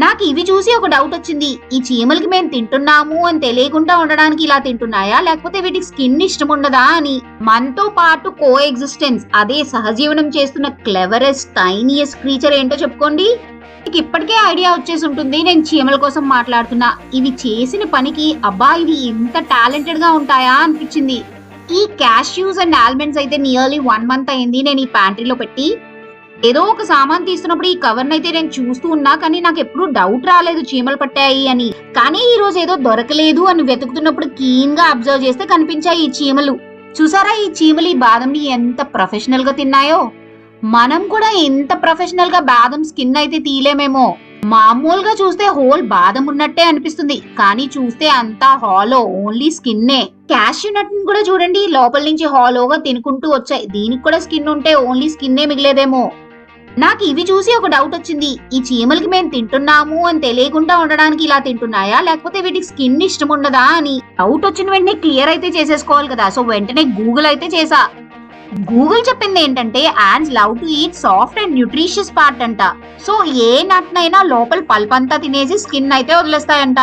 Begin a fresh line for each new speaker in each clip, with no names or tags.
నాకు ఇవి చూసి ఒక డౌట్ వచ్చింది. ఈ చీమలకి మేము తింటున్నాము అని తెలియకుండా ఉండడానికి ఇలా తింటున్నాయా, లేకపోతే వీటికి స్కిన్ ఇష్టం ఉండదా అని. మనతో పాటు కో ఎగ్జిస్టెన్స్, అదే సహజీవనం చేస్తున్న క్లెవరెస్ట్ టైనియస్ట్ క్రీచర్ ఏంటో చెప్పుకోండి. మీకు ఇప్పటికే ఐడియా వచ్చేసి ఉంటుంది నేను చీమల కోసం మాట్లాడుతున్నా. ఇవి చేసిన పనికి అబ్బా ఇవి ఇంత టాలెంటెడ్ గా ఉంటాయా అనిపించింది. ఈ క్యాష్యూస్ అండ్ ఆల్మండ్స్ అయితే నియర్లీ 1 month అయింది నేను ఈ ప్యాంట్రీలో పెట్టి. ఏదో ఒక సామాన్ తీస్తున్నప్పుడు ఈ కవర్ అయితే నేను చూస్తూ ఉన్నా, కానీ నాకు ఎప్పుడు డౌట్ రాలేదు చీమలు పట్టాయి అని. కానీ ఈ రోజు ఏదో దొరకలేదు అని వెతుకుతున్నప్పుడు కీన్ గా అబ్జర్వ్ చేస్తే కనిపించాయి ఈ చీమలు. చూసారా ఈ చీమలు ఈ బాదంని ఎంత ప్రొఫెషనల్ గా తిన్నాయో. మనం కూడా ఎంత ప్రొఫెషనల్ గా బాదం స్కిన్ అయితే తీయలేమేమో. మామూలుగా చూస్తే హోల్ బాదం ఉన్నట్టే అనిపిస్తుంది, కానీ చూస్తే అంతా హాలో, ఓన్లీ స్కిన్నే. క్యాష్యూ నట్ ని కూడా చూడండి, లోపల నుంచి హాలోగా తినుకుంటూ వచ్చాయి. దీనికి కూడా స్కిన్ ఉంటే ఓన్లీ స్కిన్నే మిగిలేదేమో. నాకు ఇవి చూసి ఒక డౌట్ వచ్చింది. ఈ చీమలకి మేము తింటున్నాము అని తెలియకుండా ఉండడానికి ఇలా తింటున్నాయా, లేకపోతే వీటికి స్కిన్ ఇష్టం ఉండదా అని. డౌట్ వచ్చిన వెంటనే క్లియర్ అయితే చేసేసుకోవాలి కదా. సో వెంటనే గూగుల్ అయితే చేసా. గూగుల్ చెప్పింది ఏంటంటే ants love to eat soft and nutritious part అంట. సో ఏ నట్ నైనా లోపల పల్ప్ అంతా తినేసి స్కిన్ అయితే వదిలేస్తాయంట.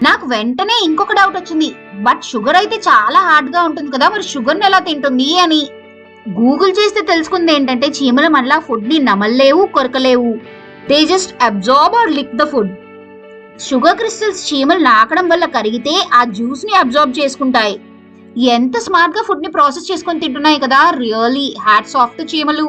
నాకు వెంటనే ఇంకొక డౌట్ వచ్చింది. బట్ షుగర్ అయితే చాలా హార్డ్ గా ఉంటుంది కదా, మరి షుగర్ ని ఎలా తింటుంది అని. గూగుల్ చేస్తే తెలుసుకుంది ఏంటంటే చీమలు మళ్ళా ఫుడ్ ని నమల్లేవు, కొరకలేవు. They just absorb or lick the food. Sugar crystals చీమలు నాకడం వల్ల కరిగితే ఆ జ్యూస్ ని అబ్జార్బ్ చేసుకుంటాయి. ఎంత స్మార్ట్ గా ఫుడ్ ని ప్రాసెస్ చేసుకొని తింటున్నాయి కదా. రియల్లీ హ్యాట్స్ ఆఫ్ టు చీమలు.